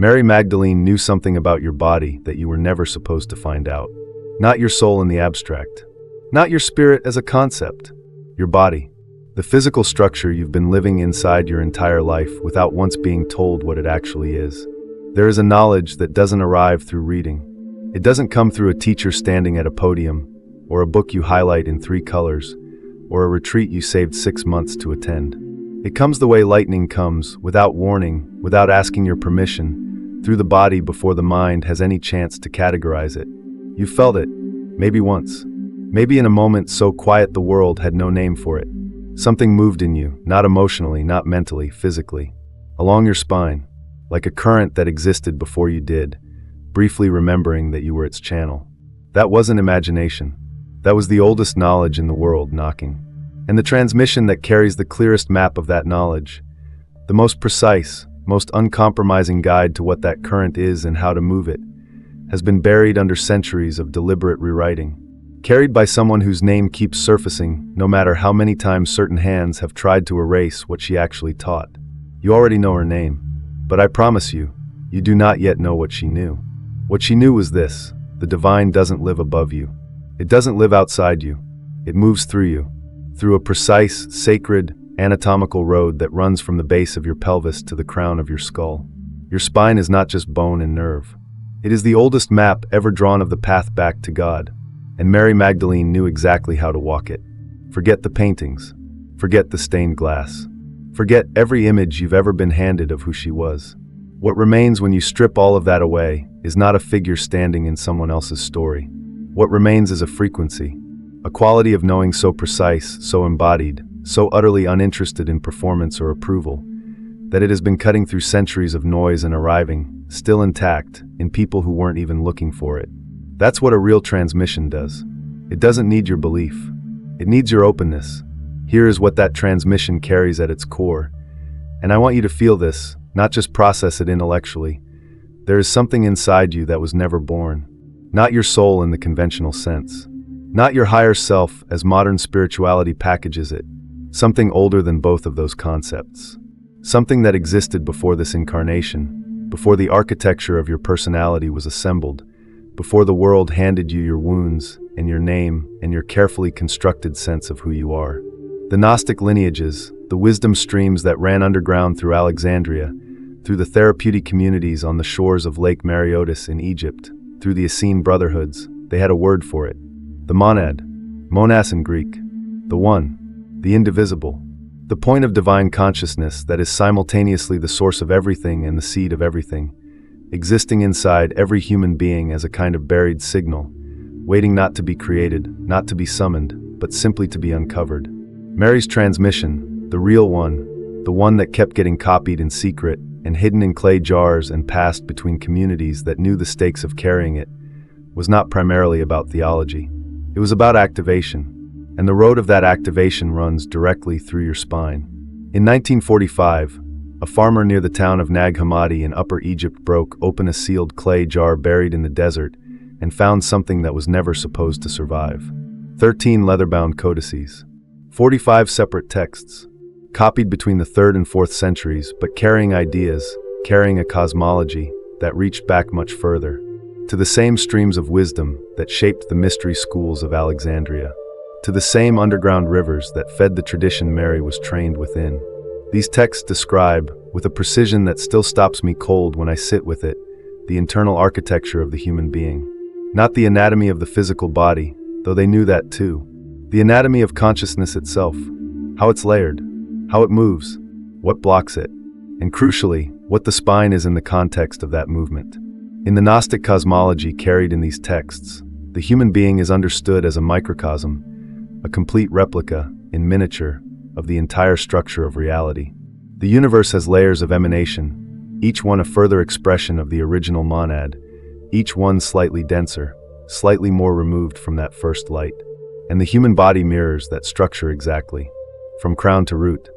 Mary Magdalene knew something about your body that you were never supposed to find out. Not your soul in the abstract. Not your spirit as a concept. Your body. The physical structure you've been living inside your entire life without once being told what it actually is. There is a knowledge that doesn't arrive through reading. It doesn't come through a teacher standing at a podium, or a book you highlight in 3 colors, or a retreat you saved 6 months to attend. It comes the way lightning comes, without warning, without asking your permission, through the body before the mind has any chance to categorize it. You felt it, maybe once. Maybe in a moment so quiet the world had no name for it. Something moved in you, not emotionally, not mentally, physically. Along your spine, like a current that existed before you did, briefly remembering that you were its channel. That wasn't imagination. That was the oldest knowledge in the world knocking. And the transmission that carries the clearest map of that knowledge, the most precise, most uncompromising guide to what that current is and how to move it, has been buried under centuries of deliberate rewriting, carried by someone whose name keeps surfacing no matter how many times certain hands have tried to erase what she actually taught. You already know her name, but I promise you, you do not yet know what she knew. What she knew was this: the divine doesn't live above you. It doesn't live outside you. It moves through you, through a precise, sacred, anatomical road that runs from the base of your pelvis to the crown of your skull. Your spine is not just bone and nerve. It is the oldest map ever drawn of the path back to God, and Mary Magdalene knew exactly how to walk it. Forget the paintings. Forget the stained glass. Forget every image you've ever been handed of who she was. What remains when you strip all of that away is not a figure standing in someone else's story. What remains is a frequency, a quality of knowing so precise, so embodied, so utterly uninterested in performance or approval, that it has been cutting through centuries of noise and arriving, still intact, in people who weren't even looking for it. That's what a real transmission does. It doesn't need your belief. It needs your openness. Here is what that transmission carries at its core. And I want you to feel this, not just process it intellectually. There is something inside you that was never born. Not your soul in the conventional sense. Not your higher self as modern spirituality packages it. Something older than both of those concepts. Something that existed before this incarnation, before the architecture of your personality was assembled, before the world handed you your wounds and your name and your carefully constructed sense of who you are. The Gnostic lineages, the wisdom streams that ran underground through Alexandria, through the therapeutic communities on the shores of Lake Mareotis in Egypt, through the Essene brotherhoods, they had a word for it. The monad, monas in Greek, the one, the indivisible, the point of divine consciousness that is simultaneously the source of everything and the seed of everything, existing inside every human being as a kind of buried signal, waiting not to be created, not to be summoned, but simply to be uncovered. Mary's transmission, the real one, the one that kept getting copied in secret and hidden in clay jars and passed between communities that knew the stakes of carrying it, was not primarily about theology. It was about activation, and the road of that activation runs directly through your spine. In 1945, a farmer near the town of Nag Hammadi in Upper Egypt broke open a sealed clay jar buried in the desert and found something that was never supposed to survive. 13 leather-bound codices. 45 separate texts, copied between the 3rd and 4th centuries, but carrying ideas, carrying a cosmology that reached back much further, to the same streams of wisdom that shaped the mystery schools of Alexandria, to the same underground rivers that fed the tradition Mary was trained within. These texts describe, with a precision that still stops me cold when I sit with it, the internal architecture of the human being. Not the anatomy of the physical body, though they knew that too. The anatomy of consciousness itself, how it's layered, how it moves, what blocks it, and crucially, what the spine is in the context of that movement. In the Gnostic cosmology carried in these texts, the human being is understood as a microcosm, a complete replica, in miniature, of the entire structure of reality. The universe has layers of emanation, each one a further expression of the original monad, each one slightly denser, slightly more removed from that first light. And the human body mirrors that structure exactly, from crown to root,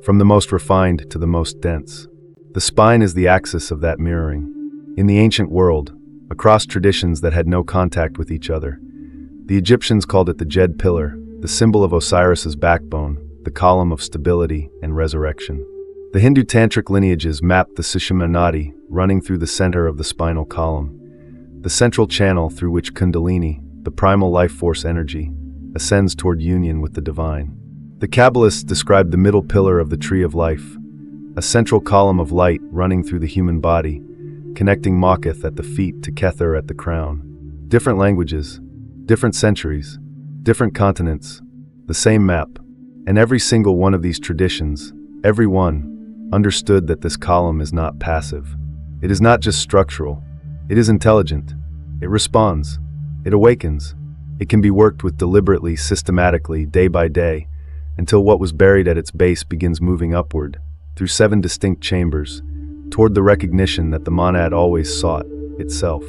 from the most refined to the most dense. The spine is the axis of that mirroring. In the ancient world, across traditions that had no contact with each other, the Egyptians called it the Jed pillar, the symbol of Osiris's backbone, the column of stability and resurrection. The Hindu tantric lineages map the Sushumna Nadi running through the center of the spinal column, the central channel through which Kundalini, the primal life force energy, ascends toward union with the divine. The Kabbalists describe the middle pillar of the tree of life, a central column of light running through the human body, connecting Maketh at the feet to Kether at the crown. Different languages, different centuries, different continents, the same map, and every single one of these traditions, every one, understood that this column is not passive. It is not just structural. It is intelligent. It responds. It awakens. It can be worked with deliberately, systematically, day by day, until what was buried at its base begins moving upward, through 7 distinct chambers, toward the recognition that the monad always sought, itself.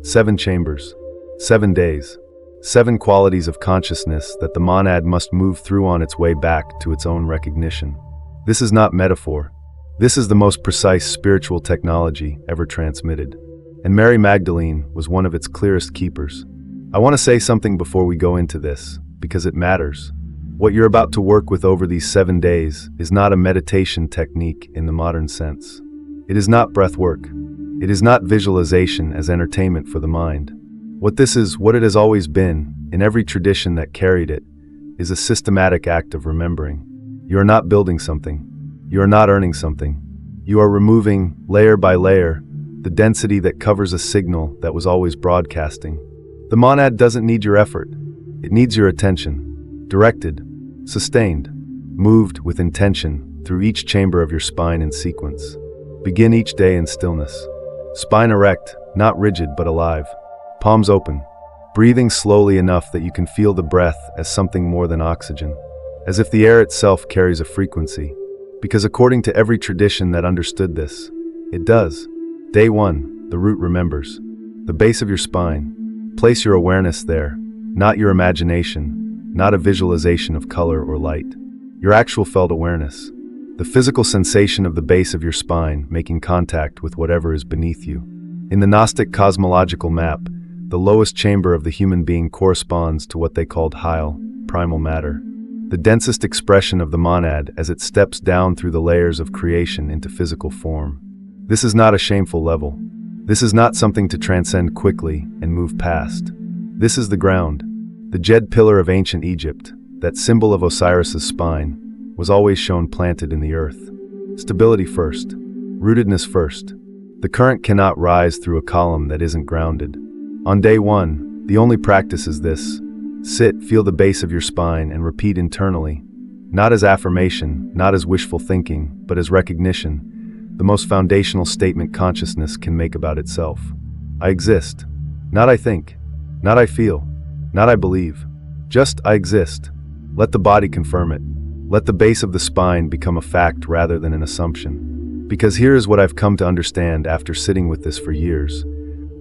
7 chambers. 7 days. 7 qualities of consciousness that the monad must move through on its way back to its own recognition. This is not metaphor. This is the most precise spiritual technology ever transmitted. And Mary Magdalene was one of its clearest keepers. I want to say something before we go into this, because it matters. What you're about to work with over these 7 days is not a meditation technique in the modern sense. It is not breath work. It is not visualization as entertainment for the mind. What this is, what it has always been, in every tradition that carried it, is a systematic act of remembering. You are not building something. You are not earning something. You are removing, layer by layer, the density that covers a signal that was always broadcasting. The monad doesn't need your effort. It needs your attention. Directed, sustained, moved with intention through each chamber of your spine in sequence. Begin each day in stillness. Spine erect, not rigid but alive. Palms open. Breathing slowly enough that you can feel the breath as something more than oxygen. As if the air itself carries a frequency. Because according to every tradition that understood this, it does. Day 1, the root remembers. The base of your spine. Place your awareness there, not your imagination, not a visualization of color or light. Your actual felt awareness. The physical sensation of the base of your spine making contact with whatever is beneath you. In the Gnostic cosmological map, the lowest chamber of the human being corresponds to what they called Heil, primal matter. The densest expression of the monad as it steps down through the layers of creation into physical form. This is not a shameful level. This is not something to transcend quickly and move past. This is the ground. The Jed pillar of ancient Egypt, that symbol of Osiris's spine, was always shown planted in the earth. Stability first. Rootedness first. The current cannot rise through a column that isn't grounded. On day 1, the only practice is this. Sit, feel the base of your spine, and repeat internally, not as affirmation, not as wishful thinking, but as recognition, the most foundational statement consciousness can make about itself. I exist. Not I think. Not I feel. Not I believe. Just I exist. Let the body confirm it. Let the base of the spine become a fact rather than an assumption. Because here is what I've come to understand after sitting with this for years.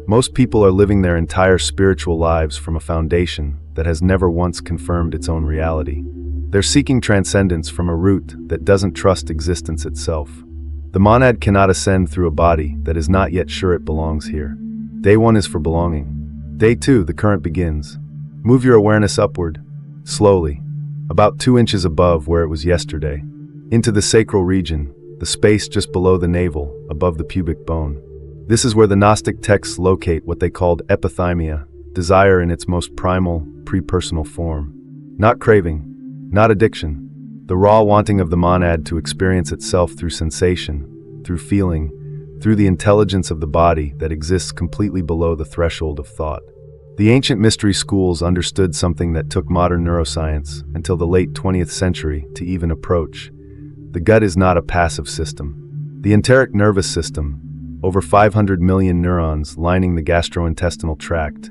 Most people are living their entire spiritual lives from a foundation that has never once confirmed its own reality. They're seeking transcendence from a root that doesn't trust existence itself. The monad cannot ascend through a body that is not yet sure it belongs here. Day 1 is for belonging. Day 2, the current begins. Move your awareness upward, slowly, about 2 inches above where it was yesterday, into the sacral region, the space just below the navel, above the pubic bone. This is where the Gnostic texts locate what they called epithymia, desire in its most primal, pre-personal form. Not craving, not addiction, the raw wanting of the monad to experience itself through sensation, through feeling, through the intelligence of the body that exists completely below the threshold of thought. The ancient mystery schools understood something that took modern neuroscience until the late 20th century to even approach. The gut is not a passive system. The enteric nervous system, over 500 million neurons lining the gastrointestinal tract,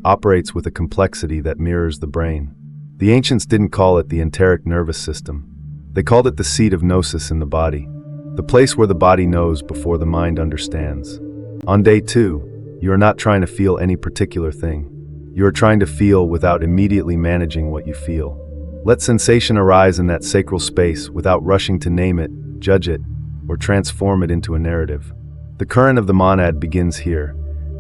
operates with a complexity that mirrors the brain. The ancients didn't call it the enteric nervous system. They called it the seat of gnosis in the body, the place where the body knows before the mind understands. On day 2, you are not trying to feel any particular thing. You are trying to feel without immediately managing what you feel. Let sensation arise in that sacral space without rushing to name it, judge it, or transform it into a narrative. The current of the monad begins here,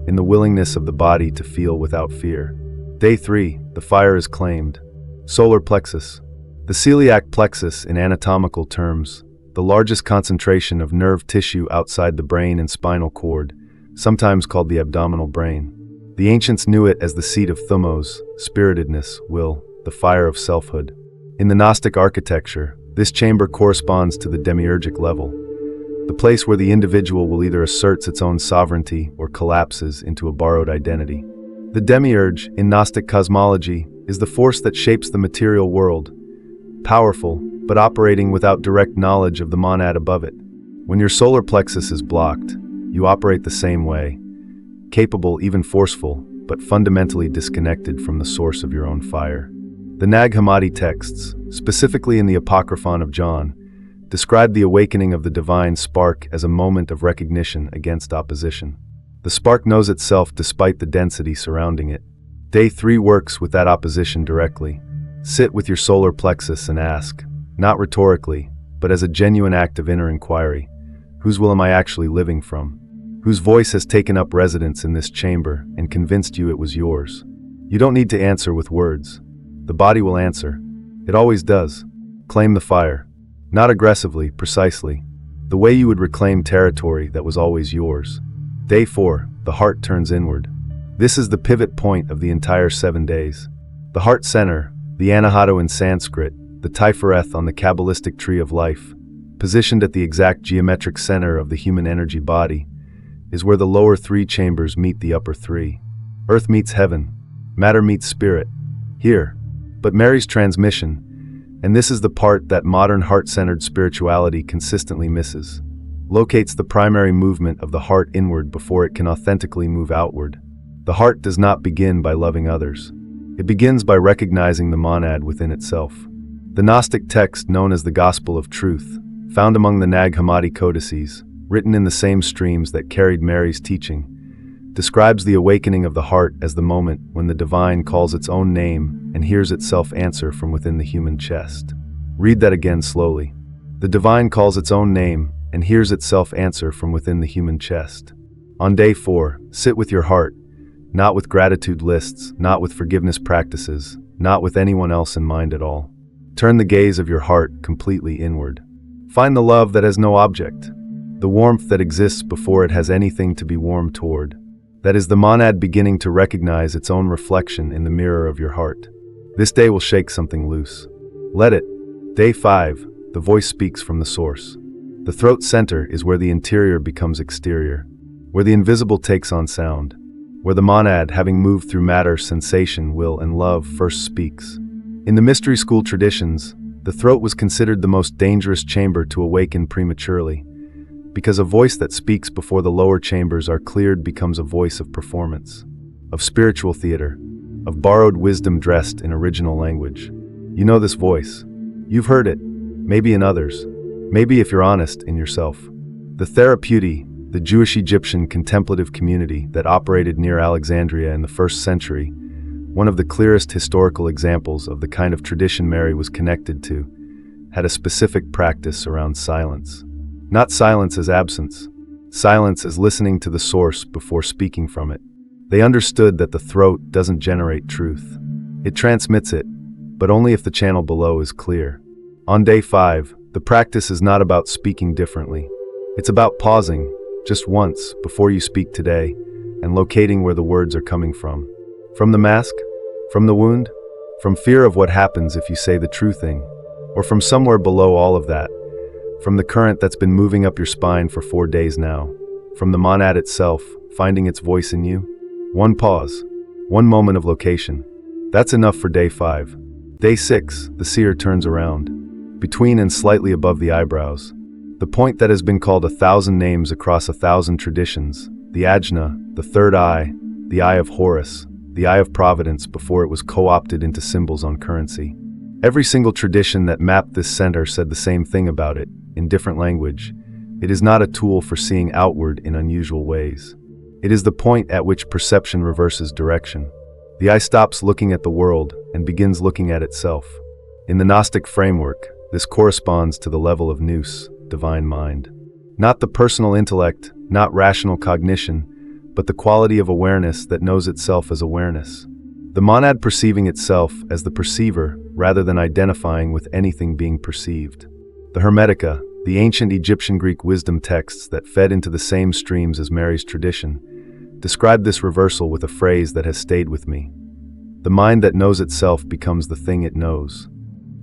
in the willingness of the body to feel without fear. Day 3, the fire is claimed. Solar plexus. The celiac plexus in anatomical terms, the largest concentration of nerve tissue outside the brain and spinal cord, sometimes called the abdominal brain. The ancients knew it as the seat of thumos, spiritedness, will, the fire of selfhood. In the Gnostic architecture, this chamber corresponds to the demiurgic level, the place where the individual will either asserts its own sovereignty or collapses into a borrowed identity. The demiurge, in Gnostic cosmology, is the force that shapes the material world, powerful, but operating without direct knowledge of the monad above it. When your solar plexus is blocked, you operate the same way, capable, even forceful, but fundamentally disconnected from the source of your own fire. The Nag Hammadi texts, specifically in the Apocryphon of John, describe the awakening of the divine spark as a moment of recognition against opposition. The spark knows itself despite the density surrounding it. Day 3 works with that opposition directly. Sit with your solar plexus and ask, not rhetorically, but as a genuine act of inner inquiry, whose will am I actually living from? Whose voice has taken up residence in this chamber and convinced you it was yours? You don't need to answer with words. The body will answer. It always does. Claim the fire. Not aggressively, precisely. The way you would reclaim territory that was always yours. Day 4, the heart turns inward. This is the pivot point of the entire 7 days. The heart center, the Anahata in Sanskrit, the Tiferet on the Kabbalistic tree of life, positioned at the exact geometric center of the human energy body, is where the lower 3 chambers meet the upper 3. Earth meets heaven. Matter meets spirit. Here. But Mary's transmission, and this is the part that modern heart-centered spirituality consistently misses, locates the primary movement of the heart inward before it can authentically move outward. The heart does not begin by loving others. It begins by recognizing the monad within itself. The Gnostic text known as the Gospel of Truth, found among the Nag Hammadi codices, written in the same streams that carried Mary's teaching, describes the awakening of the heart as the moment when the divine calls its own name and hears itself answer from within the human chest. Read that again slowly. The divine calls its own name and hears itself answer from within the human chest. On day 4, sit with your heart, not with gratitude lists, not with forgiveness practices, not with anyone else in mind at all. Turn the gaze of your heart completely inward. Find the love that has no object, the warmth that exists before it has anything to be warmed toward. That is the monad beginning to recognize its own reflection in the mirror of your heart. This day will shake something loose. Let it. Day 5, the voice speaks from the source. The throat center is where the interior becomes exterior, where the invisible takes on sound, where the monad, having moved through matter, sensation, will, and love, first speaks. In the mystery school traditions, the throat was considered the most dangerous chamber to awaken prematurely, because a voice that speaks before the lower chambers are cleared becomes a voice of performance, of spiritual theater, of borrowed wisdom dressed in original language. You know this voice. You've heard it, maybe in others, maybe if you're honest, in yourself. The Therapeuti, the Jewish-Egyptian contemplative community that operated near Alexandria in the 1st century, one of the clearest historical examples of the kind of tradition Mary was connected to, had a specific practice around silence. Not silence as absence, silence as listening to the source before speaking from it. They understood that the throat doesn't generate truth. It transmits it, but only if the channel below is clear. On day 5, the practice is not about speaking differently. It's about pausing, just once, before you speak today, and locating where the words are coming from. From the mask? From the wound? From fear of what happens if you say the true thing? Or from somewhere below all of that? From the current that's been moving up your spine for 4 days now, from the monad itself, finding its voice in you? One pause, one moment of location. That's enough for day 5. Day 6, the seer turns around, between and slightly above the eyebrows. The point that has been called 1,000 names across 1,000 traditions, the ajna, the third eye, the eye of Horus, the eye of providence before it was co-opted into symbols on currency. Every single tradition that mapped this center said the same thing about it, in different language. It is not a tool for seeing outward in unusual ways. It is the point at which perception reverses direction. The eye stops looking at the world and begins looking at itself. In the Gnostic framework, this corresponds to the level of nous, divine mind. Not the personal intellect, not rational cognition, but the quality of awareness that knows itself as awareness. The monad perceiving itself as the perceiver rather than identifying with anything being perceived. The Hermetica, The ancient Egyptian Greek wisdom texts that fed into the same streams as Mary's tradition describe this reversal with a phrase that has stayed with me. The mind that knows itself becomes the thing it knows.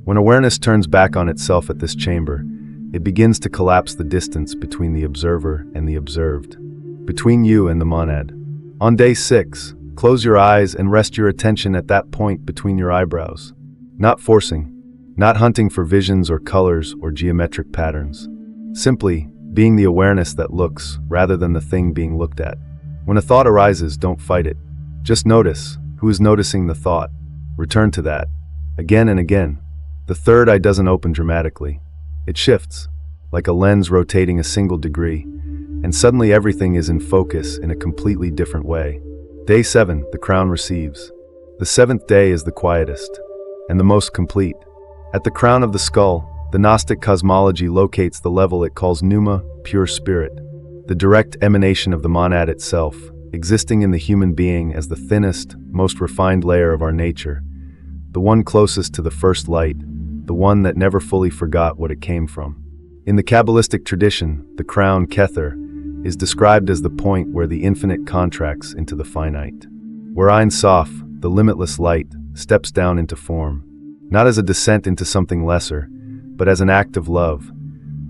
When awareness turns back on itself at this chamber, it begins to collapse the distance between the observer and the observed, between you and the monad. On day 6, close your eyes and rest your attention at that point between your eyebrows. Not forcing, not hunting for visions or colors or geometric patterns. Simply being the awareness that looks rather than the thing being looked at. When a thought arises, don't fight it. Just notice who is noticing the thought. Return to that, again and again. The third eye doesn't open dramatically. It shifts, like a lens rotating a single degree, and suddenly everything is in focus in a completely different way. Day 7, the crown receives. The 7th day is the quietest, and the most complete. At the crown of the skull, the Gnostic cosmology locates the level it calls pneuma, pure spirit, the direct emanation of the monad itself, existing in the human being as the thinnest, most refined layer of our nature, the one closest to the first light, the one that never fully forgot what it came from. In the Kabbalistic tradition, the crown, Kether, is described as the point where the infinite contracts into the finite, where Ein Sof, the limitless light, steps down into form, not as a descent into something lesser, but as an act of love,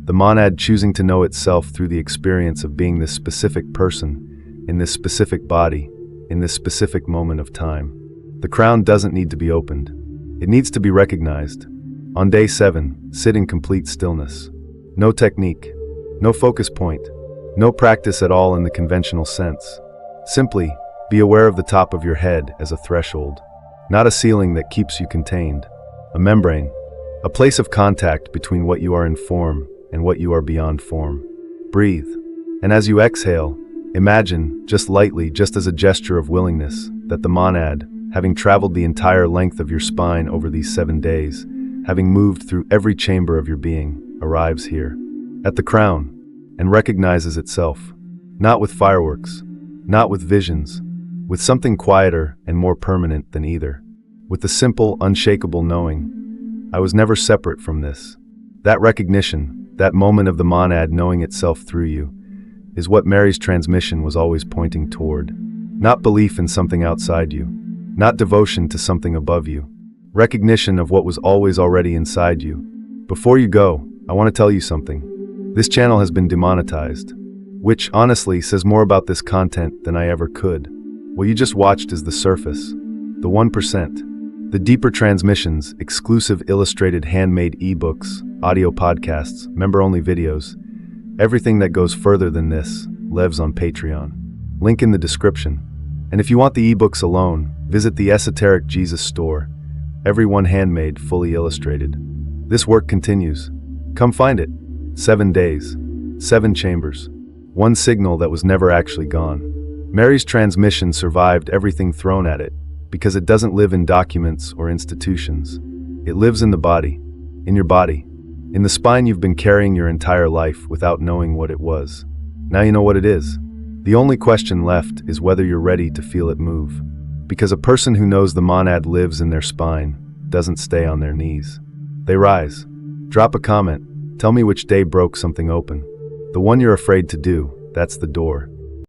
the monad choosing to know itself through the experience of being this specific person, in this specific body, in this specific moment of time. The crown doesn't need to be opened. It needs to be recognized. On day 7, sit in complete stillness. No technique, no focus point, no practice at all in the conventional sense. Simply, be aware of the top of your head as a threshold, not a ceiling that keeps you contained, a membrane, a place of contact between what you are in form and what you are beyond form. Breathe, and as you exhale, imagine, just lightly, just as a gesture of willingness, that the monad, having traveled the entire length of your spine over these 7 days, having moved through every chamber of your being, arrives here, at the crown, and recognizes itself, not with fireworks, not with visions, with something quieter and more permanent than either, with the simple, unshakable knowing, I was never separate from this. That recognition, that moment of the monad knowing itself through you, is what Mary's transmission was always pointing toward. Not belief in something outside you, not devotion to something above you, recognition of what was always already inside you. Before you go, I want to tell you something. This channel has been demonetized, which honestly says more about this content than I ever could. What you just watched is the surface, the 1%. The deeper transmissions, exclusive illustrated handmade ebooks, audio podcasts, member-only videos, everything that goes further than this lives on Patreon. Link in the description. And if you want the ebooks alone, visit the Esoteric Jesus store. Every one handmade, fully illustrated. This work continues. Come find it. 7 days, 7 chambers, 1 signal that was never actually gone. Mary's transmission survived everything thrown at it, because it doesn't live in documents or institutions. It lives in the body, in your body, in the spine you've been carrying your entire life without knowing what it was. Now you know what it is. The only question left is whether you're ready to feel it move. Because a person who knows the monad lives in their spine doesn't stay on their knees. They rise. Drop a comment. Tell me which day broke something open. The one you're afraid to do, that's the door.